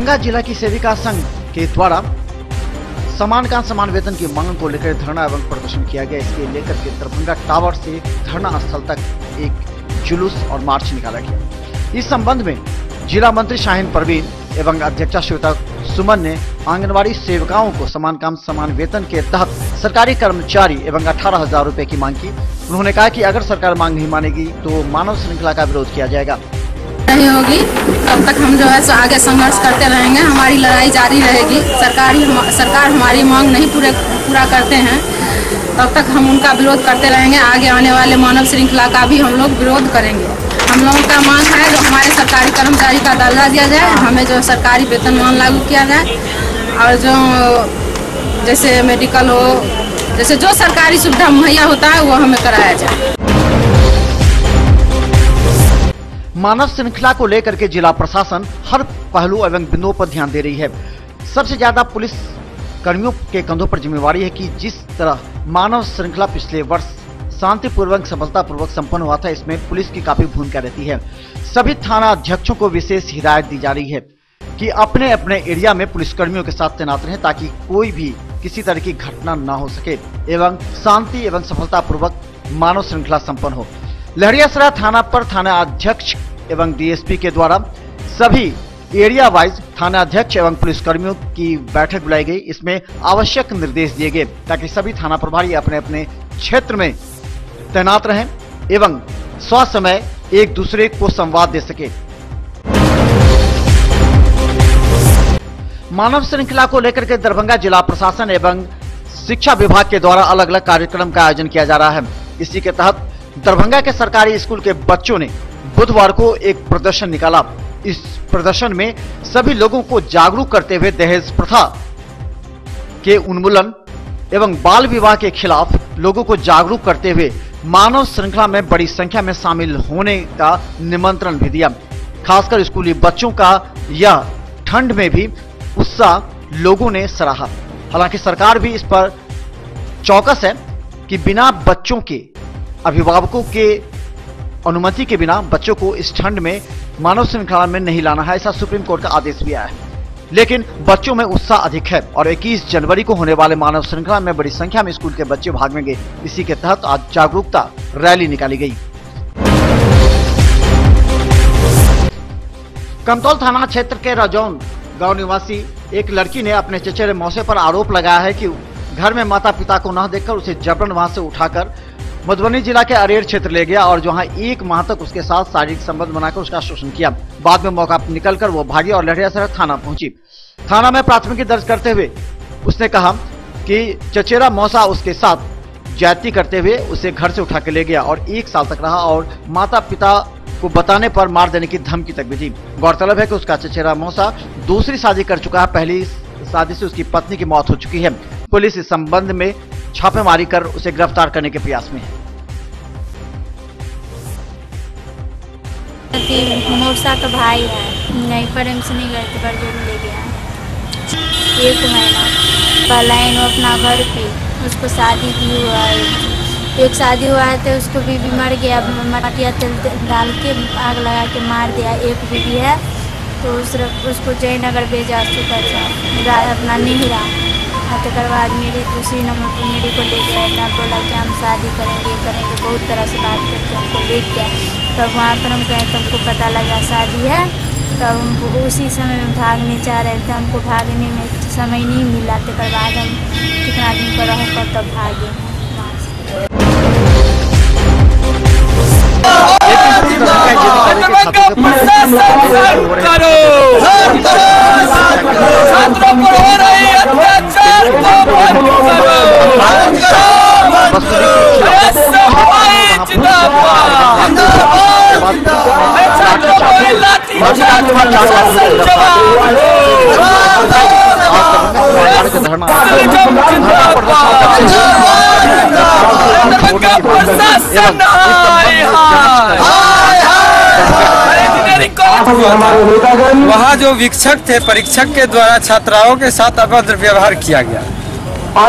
दरभंगा जिला की सेविका संघ के द्वारा समान काम समान वेतन की मांग को लेकर धरना एवं प्रदर्शन किया गया। इसके लेकर के दरभंगा टावर से धरना स्थल तक एक जुलूस और मार्च निकाला गया। इस संबंध में जिला मंत्री शाहीन परवीन एवं अध्यक्षा श्वेता सुमन ने आंगनवाड़ी सेविकाओं को समान काम समान वेतन के तहत सरकारी कर्मचारी एवं 18,000 रुपए की मांग की। उन्होंने कहा कि अगर सरकार मांग नहीं मानेगी तो मानव श्रृंखला का विरोध किया जाएगा। नहीं होगी तब तक हम जो है सो आगे संघर्ष करते रहेंगे। हमारी लड़ाई जारी रहेगी। सरकार हमारी मांग नहीं पूरा करते हैं तब तक हम उनका विरोध करते रहेंगे। आगे आने वाले मानव श्रृंखला का भी हम लोग विरोध करेंगे। हम लोगों का मांग है जो हमारे सरकारी कर्मचारी का दर्जा दिया जाए, हमें जो सरकारी वेतनमान लागू किया जाए और जो जैसे मेडिकल हो, जैसे जो सरकारी सुविधा मुहैया होता है वो हमें कराया जाए। मानव श्रृंखला को लेकर के जिला प्रशासन हर पहलू एवं बिंदुओं पर ध्यान दे रही है। सबसे ज्यादा पुलिस कर्मियों के कंधों पर जिम्मेवारी है कि जिस तरह मानव श्रृंखला पिछले वर्ष शांतिपूर्वक सफलतापूर्वक संपन्न हुआ था, इसमें पुलिस की काफी भूमिका रहती है। सभी थाना अध्यक्षों को विशेष हिदायत दी जा रही है कि अपने अपने एरिया में पुलिसकर्मियों के साथ तैनात रहें ताकि कोई भी किसी तरह की घटना न हो सके एवं शांति एवं सफलतापूर्वक मानव श्रृंखला संपन्न हो। लहरियासराय थाना पर थाना अध्यक्ष एवं डीएसपी के द्वारा सभी एरिया वाइज थाना अध्यक्ष एवं पुलिसकर्मियों की बैठक बुलाई गई। इसमें आवश्यक निर्देश दिए गए ताकि सभी थाना प्रभारी अपने अपने क्षेत्र में तैनात रहें एवं समय एक दूसरे को संवाद दे सके। मानव श्रृंखला को लेकर के दरभंगा जिला प्रशासन एवं शिक्षा विभाग के द्वारा अलग अलग कार्यक्रम का आयोजन किया जा रहा है। इसी के तहत दरभंगा के सरकारी स्कूल के बच्चों ने बुधवार को एक प्रदर्शन निकाला। इस प्रदर्शन में सभी लोगों को जागरूक करते हुए दहेज प्रथा के उन्मूलन एवं बाल विवाह के खिलाफ लोगों को जागरूक करते हुए मानव श्रृंखला में बड़ी संख्या में शामिल होने का निमंत्रण भी दिया। खासकर स्कूली बच्चों का यह ठंड में भी उत्साह लोगों ने सराहा। हालांकि सरकार भी इस पर चौकस है कि बिना बच्चों के अभिभावकों के अनुमति के बिना बच्चों को इस ठंड में मानव श्रृंखला में नहीं लाना है, ऐसा सुप्रीम कोर्ट का आदेश भी आया है। लेकिन बच्चों में उत्साह अधिक है और 21 जनवरी को होने वाले मानव श्रृंखला में बड़ी संख्या में स्कूल के बच्चे भाग लेंगे। इसी के तहत आज जागरूकता रैली निकाली गई। कमतौल थाना क्षेत्र के रजौन गांव निवासी एक लड़की ने अपने चचेरे मौसे पर आरोप लगाया है कि घर में माता पिता को न देखकर उसे जबरन वहां से उठाकर मधुबनी जिला के अरेर क्षेत्र ले गया और जहां 1 माह तक उसके साथ शारीरिक संबंध बनाकर उसका शोषण किया। बाद में मौका पर निकलकर वो भागी और लहरियासराय थाना पहुंची। थाना में प्राथमिकी दर्ज करते हुए उसने कहा कि चचेरा मौसा उसके साथ ज्यादती करते हुए उसे घर से उठा के ले गया और 1 साल तक रहा और माता पिता को बताने पर मार देने की धमकी तक भी दी। गौरतलब है कि उसका चचेरा मौसा दूसरी शादी कर चुका है। पहली शादी से उसकी पत्नी की मौत हो चुकी है। पुलिस इस संबंध में छापेमारी कर उसे गिरफ्तार करने के प्रयास में है। मौसा का भाई है, नहीं प्रेम से नहीं गए थे, बरजोर ले गया 1 महीना पहला इन अपना घर पे उसको शादी भी हुआ है। एक शादी हुआ है तो उसको बीबी मर गया, मटिया तेल डाल के आग लगा के मार दिया। एक बीबी है तो उसको जयनगर भेजा चुका अपना निहरा। तकर बाद मेरी दूसरी नंबर पर मेरी को ले गया ना, बोला कि हम शादी करेंगे बहुत तरह से बात करके हमको ले गया। तब वहाँ पर हम गए तो हमको पता लगा शादी है। तब हम उसी समय में भागने चाह रहे थे, हमको भागने में समय नहीं मिला। तकर बाद हम कितना दिन पर रह कर तब भागे वहाँ जो वीक्षक थे, परीक्षक के द्वारा छात्राओं के साथ अभद्र व्यवहार किया गया।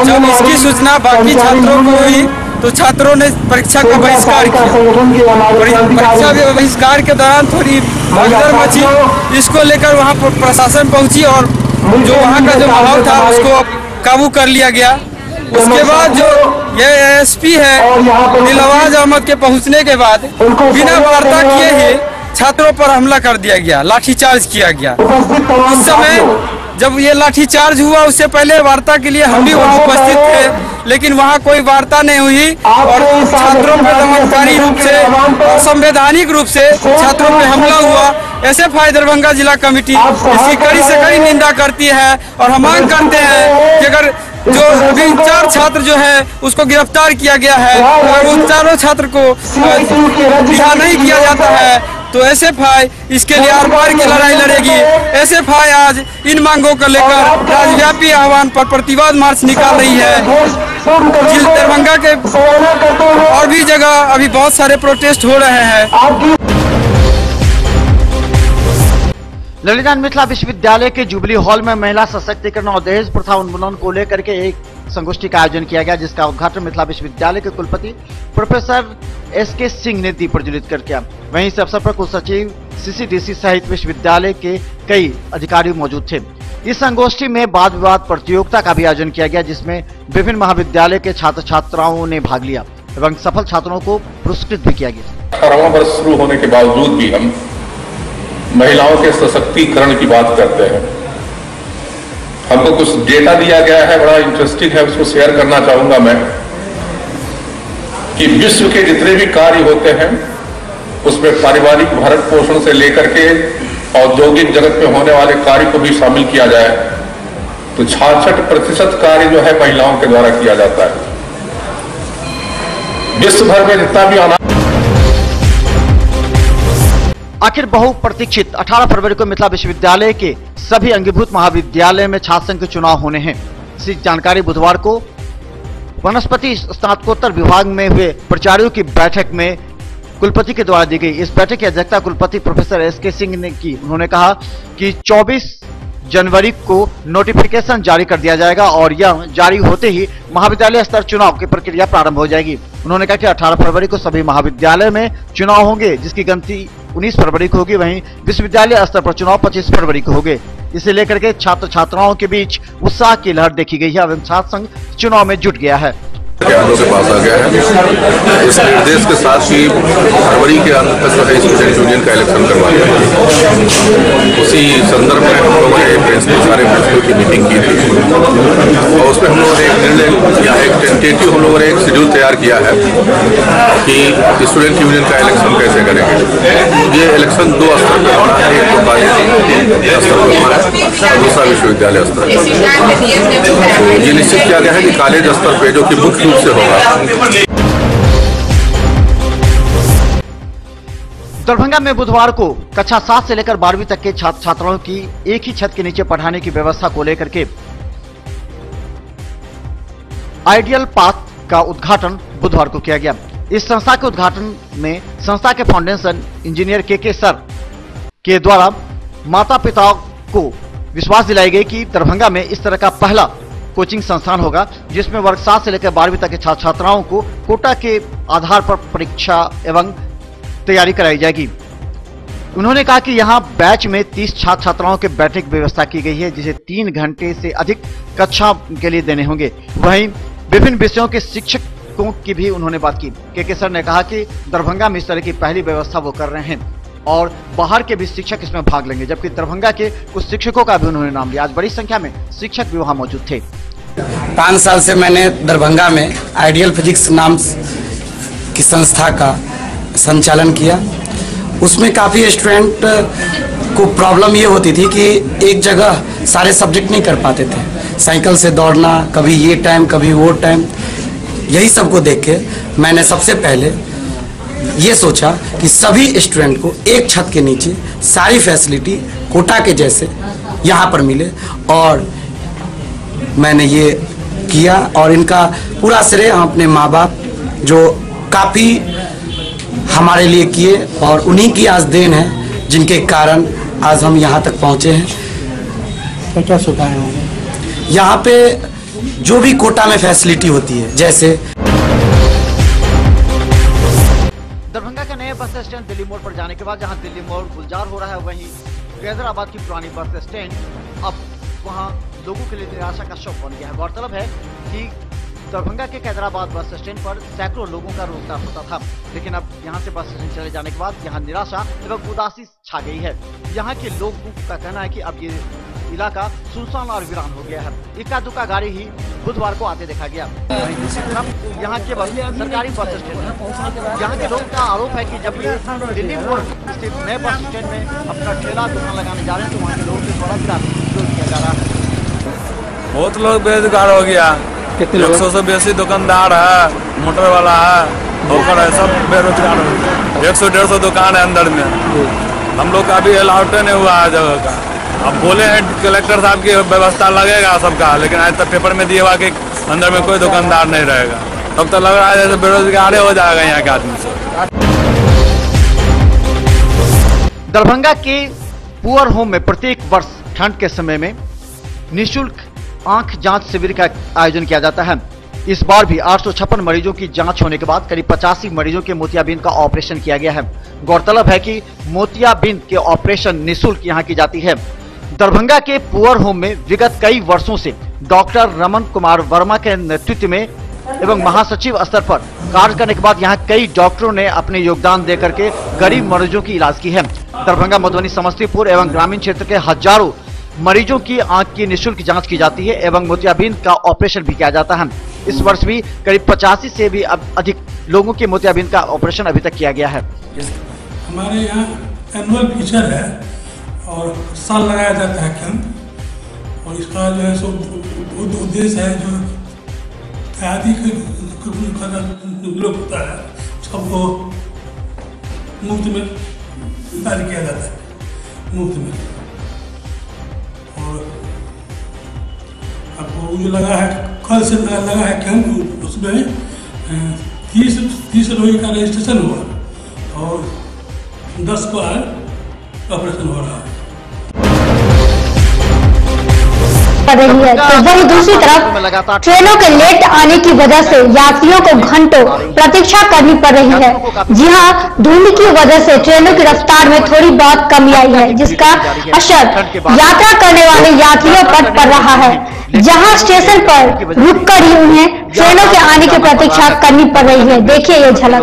जब इसकी सूचना बाकी छात्रों को हुई तो छात्रों ने परीक्षा का बहिष्कार किया। परीक्षा बहिष्कार के दौरान थोड़ी भगदड़ मची, इसको लेकर वहाँ पर प्रशासन पहुंची और जो वहाँ का जो माहौल था उसको काबू कर लिया गया। उसके बाद जो ये एसपी है दिलवाज अहमद के पहुंचने के बाद बिना वार्ता किए ही छात्रों पर हमला कर दिया गया, लाठीचार्ज किया गया। उस समय जब ये लाठीचार्ज हुआ उससे पहले वार्ता के लिए हम भी वहाँ उपस्थित थे, लेकिन वहाँ कोई वार्ता नहीं हुई और छात्रों पर दमनकारी रूप से, असंवैधानिक रूप से छात्रों पर हमला हुआ। एसएफआई दरभंगा जिला कमेटी इसकी कड़ी से कड़ी निंदा करती है और हम मांग करते हैं कि अगर जो अभी 4 छात्र जो है उसको गिरफ्तार किया गया है, अगर उन चारों छात्र को रिहा नहीं किया जाता है तो एसएफआई इसके लिए आर पार की लड़ाई लड़ेगी। एसएफआई आज इन मांगों को लेकर राज्यव्यापी आह्वान पर प्रतिवाद मार्च निकाल रही है। दरभंगा के और भी जगह अभी बहुत सारे प्रोटेस्ट हो रहे हैं। ललितान मिथिला विश्वविद्यालय के जुबली हॉल में महिला सशक्तिकरण और दहेज प्रथा उन्मूलन को लेकर के एक संगोष्ठी का आयोजन किया गया, जिसका उद्घाटन मिथिला विश्वविद्यालय के कुलपति प्रोफेसर एसके सिंह ने दीप प्रज्वलित कर किया। वहीं इस अवसर पर कुलसचिव सीसीडीसी सहित विश्वविद्यालय के कई अधिकारी मौजूद थे। इस संगोष्ठी में वाद विवाद प्रतियोगिता का भी आयोजन किया गया, जिसमें विभिन्न महाविद्यालय के छात्र छात्राओं ने भाग लिया एवं सफल छात्रों को पुरस्कृत भी किया गया। 18वां वर्ष शुरू होने के बावजूद भी हम महिलाओं के सशक्तिकरण की बात करते हैं। हमको कुछ डेटा दिया गया है, बड़ा इंटरेस्टिंग है, उसको शेयर करना चाहूंगा मैं कि विश्व के जितने भी कार्य होते हैं उसमें पारिवारिक भरण पोषण से लेकर के औद्योगिक जगत में होने वाले कार्य को भी शामिल किया जाए तो 66% कार्य जो है महिलाओं के द्वारा किया जाता है। विश्व भर में जितना भी आखिर बहुप्रतीक्षित 18 फरवरी को मिथिला विश्वविद्यालय के सभी अंगीभूत महाविद्यालय में छात्र संघ के चुनाव होने हैं। इसी जानकारी बुधवार को वनस्पति स्नातकोत्तर विभाग में हुए प्राचार्यों की बैठक में कुलपति के द्वारा दी गई। इस बैठक की अध्यक्षता कुलपति प्रोफेसर एसके सिंह ने की। उन्होंने कहा कि 24 जनवरी को नोटिफिकेशन जारी कर दिया जाएगा और यह जारी होते ही महाविद्यालय स्तर चुनाव की प्रक्रिया प्रारंभ हो जाएगी। उन्होंने कहा कि 18 फरवरी को सभी महाविद्यालय में चुनाव होंगे, जिसकी गिनती 19 फरवरी को होगी। वहीं विश्वविद्यालय स्तर पर चुनाव 25 फरवरी को होंगे। इसे लेकर के छात्र छात्राओं के बीच उत्साह की लहर देखी गई है एवं छात्र संघ चुनाव में जुट गया है। ज्ञानों के पास आ गया है। इस निर्देश के साथ ही फरवरी के अंत तक जो है स्टूडेंट यूनियन का इलेक्शन करवा दिया। उसी संदर्भ में हम लोगों ने सारे प्रिंसिपल की मीटिंग की थी और उसमें हम लोगों ने एक निर्णय या एक टेंटेटिव हम लोगों ने एक शेड्यूल तैयार किया है कि स्टूडेंट यूनियन का इलेक्शन कैसे करेंगे। ये इलेक्शन 2 स्तर पर होना है, एक तो कॉलेज स्तर पर होना है और दूसरा विश्वविद्यालय स्तर पर। ये निश्चित किया गया है कि कॉलेज स्तर पर जो कि मुख्य से होगा। दरभंगा में बुधवार को कक्षा 7 से लेकर 12वीं तक के छात्र छात्राओं की एक ही छत के नीचे पढ़ाने की व्यवस्था को लेकर के आइडियल पाथ का उद्घाटन बुधवार को किया गया। इस संस्था के उद्घाटन में संस्था के फाउंडेशन इंजीनियर के सर के द्वारा माता पिता को विश्वास दिलाई गई कि दरभंगा में इस तरह का पहला कोचिंग संस्थान होगा, जिसमें वर्ग 7 से लेकर 12वीं तक के छात्र छात्राओं को कोटा के आधार पर परीक्षा एवं तैयारी कराई जाएगी। उन्होंने कहा कि यहां बैच में 30 छात्र छात्राओं के बैठने की व्यवस्था की गई है, जिसे 3 घंटे से अधिक कक्षा के लिए देने होंगे। वहीं विभिन्न विषयों के शिक्षकों की भी उन्होंने बात की। के सर ने कहा कि दरभंगा में इस तरह की पहली व्यवस्था वो कर रहे हैं और बाहर के भी शिक्षक इसमें भाग लेंगे, जबकि दरभंगा के कुछ शिक्षकों का भी उन्होंने नाम लिया। आज बड़ी संख्या में शिक्षक भी वहां मौजूद थे। 5 साल से मैंने दरभंगा में आइडियल फिजिक्स नाम की संस्था का संचालन किया। उसमें काफ़ी स्टूडेंट को प्रॉब्लम ये होती थी कि एक जगह सारे सब्जेक्ट नहीं कर पाते थे। साइकिल से दौड़ना, कभी ये टाइम कभी वो टाइम, यही सब को देख के मैंने सबसे पहले ये सोचा कि सभी स्टूडेंट को एक छत के नीचे सारी फैसिलिटी कोटा के जैसे यहाँ पर मिले और मैंने ये किया। और इनका पूरा श्रेय हम अपने माँ बाप जो काफ़ी हमारे लिए किए और उन्हीं की आज देन है, जिनके कारण आज हम यहाँ तक पहुँचे हैं। क्या सुधार होंगे यहाँ पे जो भी कोटा में फैसिलिटी होती है, जैसे मोड़ पर जाने के बाद जहां दिल्ली मोड़ गुलजार हो रहा है, वहीं हैदराबाद की पुरानी बस स्टैंड अब वहां लोगों के लिए निराशा का शव बन गया है। गौरतलब है कि दरभंगा के हैदराबाद बस स्टैंड पर सैकड़ों लोगों का रोजगार होता था, लेकिन अब यहां से बस स्टैंड चले जाने के बाद यहां निराशा एवं उदासी छा गई है। यहां के लोगों का कहना है कि अब ये इलाका सुनसान और वीरान हो गया है। इक्का दुक्का गाड़ी ही बुधवार को आते देखा गया। यहाँ केवल सरकारी बस स्टैंड है। यहाँ के लोगों का आरोप है कि जब ये दिल्ली मोड़ स्थित नए बस स्टैंड में अपना ठेला दुकान लगाने जा रहे हैं तो वहाँ के लोगों के द्वारा विरोध किया जा रहा है। बहुत लोग बेरोजगार हो गया। 100 से बेसी दुकानदार है, मोटर वाला है, होकर है, सब बेरोजगार हो गया। 100-150 दुकान है अंदर में। हम लोग का अभी अलाउट नहीं हुआ है जगह का। अब बोले हैं कलेक्टर साहब की व्यवस्था लगेगा सबका, लेकिन आज तक पेपर में दिए हुआ कि अंदर में कोई दुकानदार नहीं रहेगा। तब तो लग रहा है जैसे बेरोजगार हो जाएगा यहाँ के आदमी से। दरभंगा के पुअर होम में प्रत्येक वर्ष ठंड के समय में निःशुल्क आंख जांच शिविर का आयोजन किया जाता है। इस बार भी 856 मरीजों की जांच होने के बाद करीब 85 मरीजों के मोतियाबिंद का ऑपरेशन किया गया है। गौरतलब है कि मोतियाबिंद के ऑपरेशन निःशुल्क यहां की जाती है। दरभंगा के पुअर होम में विगत कई वर्षों से डॉक्टर रमन कुमार वर्मा के नेतृत्व में एवं महासचिव स्तर पर कार्य करने के बाद यहां कई डॉक्टरों ने अपने योगदान देकर के गरीब मरीजों की इलाज की है। दरभंगा, मधुबनी, समस्तीपुर एवं ग्रामीण क्षेत्र के हजारों मरीजों की आंख की निःशुल्क जांच की जाती है एवं मोतियाबिंद का ऑपरेशन भी किया जाता है। इस वर्ष भी करीब 85 से भी अधिक लोगों के मोतियाबिंद का ऑपरेशन अभी तक किया गया है। हमारे यहाँ एनुअल फीचर है और साल लगाया जाता है कैंप, और इसका जो है सो उद्देश्य है जो आदि लोग होता है सबको मुफ्त में इलाज किया जाता है, मुफ्त में। और आपको जो लगा है कल से लगा है कैंप, उसमें 30 रोगी का रजिस्ट्रेशन हुआ और 10 बार ऑपरेशन हो रहा है। रही है तो वही दूसरी तरफ ट्रेनों के लेट आने की वजह से यात्रियों को घंटों प्रतीक्षा करनी पड़ रही है। जी हाँ, धुंध की वजह से ट्रेनों की रफ्तार में थोड़ी बहुत कमी आई है, जिसका असर यात्रा करने वाले यात्रियों पर पड़ रहा है। जहां स्टेशन पर रुककर ही उन्हें ट्रेनों के आने की प्रतीक्षा करनी पड़ रही है। देखिए ये झलक।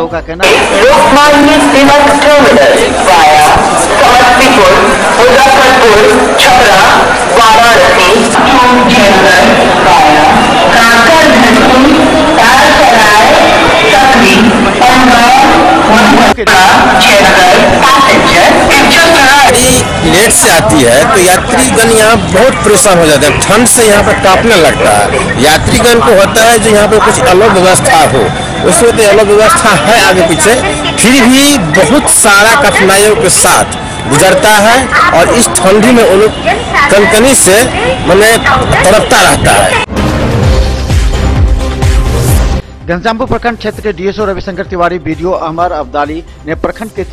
लेट से आती है तो यात्रीगण यहाँ बहुत परेशान हो जाते हैं। ठंड से यहाँ पर कांपने लगता है। यात्रीगण को होता है जो यहाँ पर कुछ अलग व्यवस्था हो, उसमें तो अलग व्यवस्था है आगे पीछे, फिर भी बहुत सारा कठिनाइयों के साथ गुजरता है और इस ठंडी में उन लोग कनकनी से मैंने तड़पता रहता है। घनश्यामपुर प्रखंड क्षेत्र के डीएसओ रविशंकर तिवारी, बीडीओ अमर अब्दाली ने प्रखंड के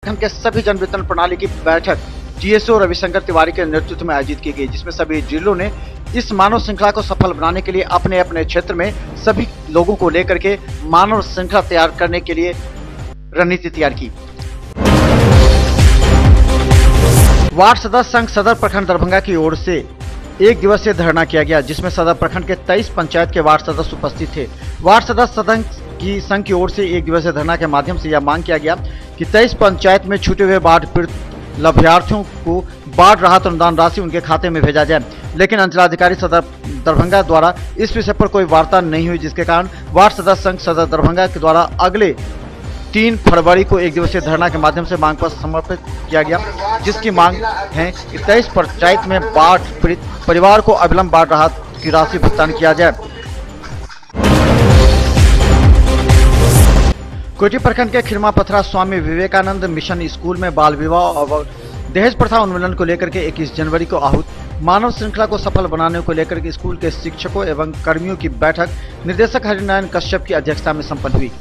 3के सभी जन वितरण प्रणाली की बैठक डीएसओ रविशंकर तिवारी के नेतृत्व में आयोजित की गई, जिसमें सभी जिलों ने इस मानव श्रृंखला को सफल बनाने के लिए अपने अपने क्षेत्र में सभी लोगों को लेकर के मानव श्रृंखला तैयार करने के लिए रणनीति तैयार की। वार्ड सदस्य संघ सदर प्रखंड दरभंगा की ओर से एक दिवसीय धरना किया गया, जिसमें सदर प्रखंड के 23 पंचायत के वार्ड सदस्य उपस्थित थे। वार्ड सदस्य सदन की संघ की ओर से एक दिवसीय धरना के माध्यम से यह मांग किया गया कि 23 पंचायत में छूटे हुए बाढ़ पीड़ित लाभार्थियों को बाढ़ राहत अनुदान राशि उनके खाते में भेजा जाए, लेकिन अंचलाधिकारी सदर दरभंगा द्वारा इस विषय पर कोई वार्ता नहीं हुई, जिसके कारण वार्ड सदस्य संघ सदर दरभंगा के द्वारा अगले 3 फरवरी को एक दिवसीय धरना के माध्यम से मांग पत्र समर्पित किया गया, जिसकी मांग है कि 23 पंचायत में बाढ़ पीड़ित परिवार को अविलंब बाढ़ राहत की राशि भुगतान किया जाए। कोटी प्रखंड के खिरमा पथरा स्वामी विवेकानंद मिशन स्कूल में बाल विवाह और दहेज प्रथा उन्मूलन को लेकर के 21 जनवरी को आहूत मानव श्रृंखला को सफल बनाने को लेकर के स्कूल के शिक्षकों एवं कर्मियों की बैठक निर्देशक हरिनारायण कश्यप की अध्यक्षता में संपन्न हुई।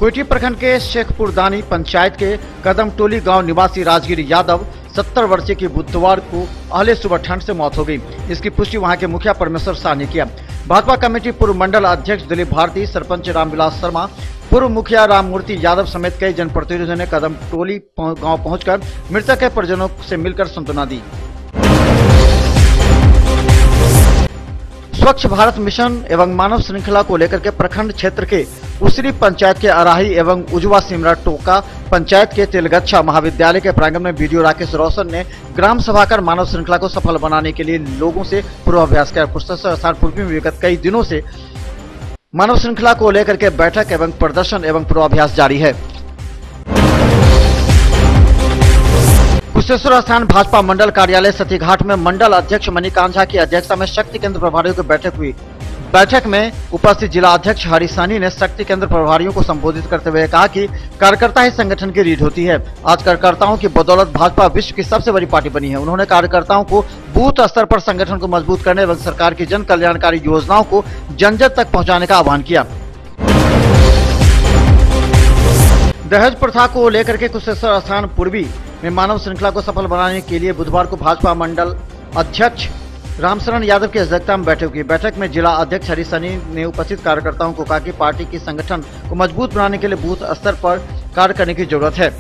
कोटी प्रखंड के शेखपुर दानी पंचायत के कदम टोली गांव निवासी राजगिर यादव 70 वर्षीय की बुधवार को अहले सुबह ठंड से मौत हो गई। इसकी पुष्टि वहां के मुखिया परमेश्वर शाह ने किया। भाजपा कमेटी पूर्व मंडल अध्यक्ष दिलीप भारती, सरपंच रामविलास शर्मा, पूर्व मुखिया राममूर्ति यादव समेत कई जनप्रतिनिधियों ने कदम टोली गांव पहुंचकर मृतक के परिजनों से मिलकर सांत्वना दी। स्वच्छ भारत मिशन एवं मानव श्रृंखला को लेकर के प्रखंड क्षेत्र के उसरी पंचायत के अराही एवं उजवा सिमरा टोका पंचायत के तेलगच्छा महाविद्यालय के प्रांगण में बीडीओ राकेश रोशन ने ग्राम सभा कर मानव श्रृंखला को सफल बनाने के लिए लोगों से पूर्वाभ्यास किया। कुशेश्वर स्थान पूर्वी में विगत कई दिनों से मानव श्रृंखला को लेकर के बैठक एवं प्रदर्शन एवं पूर्वाभ्यास जारी है। कुशेश्वर स्थान भाजपा मंडल कार्यालय सतीघाट में मंडल अध्यक्ष मणिकांत झा की अध्यक्षता में शक्ति केंद्र प्रभारियों की बैठक हुई। बैठक में उपस्थित जिला अध्यक्ष हरि सानी ने शक्ति केंद्र प्रभारियों को संबोधित करते हुए कहा कि कार्यकर्ता ही संगठन की रीढ़ होती है। आज कार्यकर्ताओं की बदौलत भाजपा विश्व की सबसे बड़ी पार्टी बनी है। उन्होंने कार्यकर्ताओं को बूथ स्तर पर संगठन को मजबूत करने एवं सरकार की जन कल्याणकारी योजनाओं को जन जन तक पहुँचाने का आह्वान किया। दहेज प्रथा को लेकर के कुशेश्वर स्थान पूर्वी में मानव श्रृंखला को सफल बनाने के लिए बुधवार को भाजपा मंडल अध्यक्ष रामशरण यादव की अध्यक्षता में बैठक हुई। बैठक में जिला अध्यक्ष हरि सनी ने उपस्थित कार्यकर्ताओं को कहा कि पार्टी की संगठन को मजबूत बनाने के लिए बूथ स्तर पर कार्य करने की जरूरत है।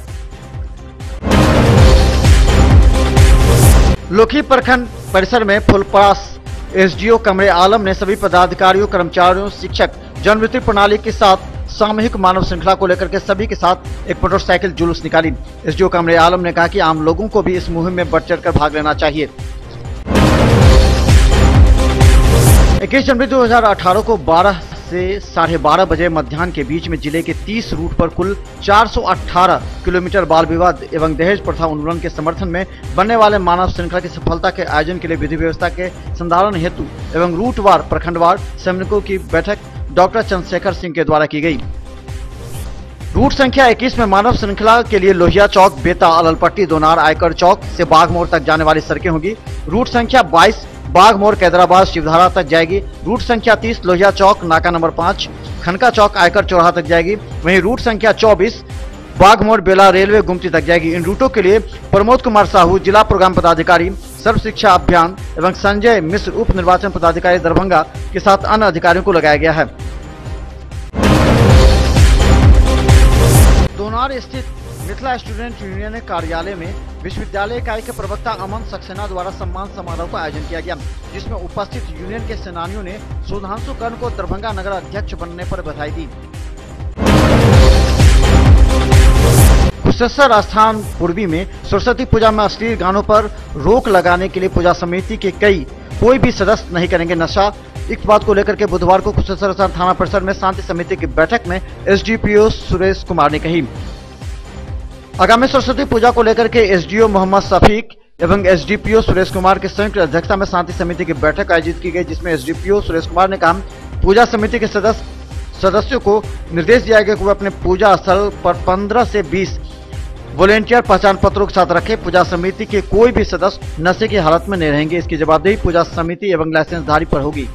लोकी प्रखंड परिसर में फुलपरास एसडीओ कमरे आलम ने सभी पदाधिकारियों, कर्मचारियों, शिक्षक जनवृत्ति प्रणाली के साथ सामूहिक मानव श्रृंखला को लेकर के सभी के साथ एक मोटरसाइकिल जुलूस निकाली। एसडीओ कमरे आलम ने कहा कि आम लोगों को भी इस मुहिम में बढ़ चढ़कर भाग लेना चाहिए। 21 जनवरी 2018 को 12 से 12:30 बजे मध्याह्न के बीच में जिले के 30 रूट पर कुल 418 किलोमीटर बाल विवाद एवं दहेज प्रथा उन्मूलन के समर्थन में बनने वाले मानव श्रृंखला की सफलता के आयोजन के लिए विधि व्यवस्था के संधारण हेतु एवं रूटवार प्रखंडवार सैनिकों की बैठक डॉक्टर चंद्रशेखर सिंह के द्वारा की गई। रूट संख्या 21 में मानव श्रृंखला के लिए लोहिया चौक, बेता, अललपट्टी, दोनार, आयकर चौक से बागमोड़ तक जाने वाली सड़कें होंगी। रूट संख्या 22 बागमोड़, कैदराबाद, शिवधारा तक जाएगी। रूट संख्या 30 लोहिया चौक, नाका नंबर 5, खनका चौक, आयकर चौराहा तक जाएगी। वहीं रूट संख्या 24 बागमोड़, बेला, रेलवे गुमटी तक जाएगी। इन रूटों के लिए प्रमोद कुमार साहू जिला प्रोग्राम पदाधिकारी सर्व शिक्षा अभियान एवं संजय मिश्र उप निर्वाचन पदाधिकारी दरभंगा के साथ अन्य अधिकारियों को लगाया गया है। दोनार स्थित मिथिला स्टूडेंट यूनियन कार्यालय में विश्वविद्यालय इकाई के प्रवक्ता अमन सक्सेना द्वारा सम्मान समारोह का आयोजन किया गया, जिसमें उपस्थित यूनियन के सेनानियों ने सुधांशु कर्ण को दरभंगा नगर अध्यक्ष बनने पर बधाई दी। कुशेश्वर स्थान पूर्वी में सरस्वती पूजा में अश्लील गानों पर रोक लगाने के लिए पूजा समिति के कोई भी सदस्य नहीं करेंगे नशा। इस बात को लेकर के बुधवार को कुशेश्वर स्थान थाना परिसर में शांति समिति की बैठक में एसडीपीओ सुरेश कुमार ने कही। आगामी सरस्वती पूजा को लेकर के एसडीओ मोहम्मद शफीक एवं एसडीपीओ सुरेश कुमार की संयुक्त अध्यक्षता में शांति समिति की बैठक आयोजित की गई, जिसमें एसडीपीओ सुरेश कुमार ने कहा पूजा समिति के सदस्यों को निर्देश दिया गया कि वे अपने पूजा स्थल पर 15 से 20 वॉलेंटियर पहचान पत्रों के साथ रखे। पूजा समिति के कोई भी सदस्य नशे की हालत में नहीं रहेंगे। इसकी जवाबदेही पूजा समिति एवं लाइसेंसधारी पर होगी।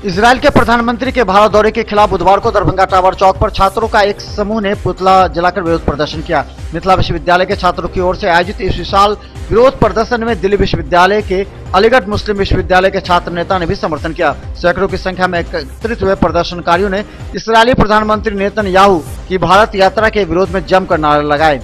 इजराइल के प्रधानमंत्री के भारत दौरे के खिलाफ बुधवार को दरभंगा टावर चौक पर छात्रों का एक समूह ने पुतला जलाकर विरोध प्रदर्शन किया। मिथिला विश्वविद्यालय के छात्रों की ओर से आयोजित इस विशाल विरोध प्रदर्शन में दिल्ली विश्वविद्यालय के अलीगढ़ मुस्लिम विश्वविद्यालय के छात्र नेता ने भी समर्थन किया। सैकड़ों की संख्या में एकत्रित हुए प्रदर्शनकारियों ने इस्राएली प्रधानमंत्री नेतन्याहू की भारत यात्रा के विरोध में जमकर नारे लगाए।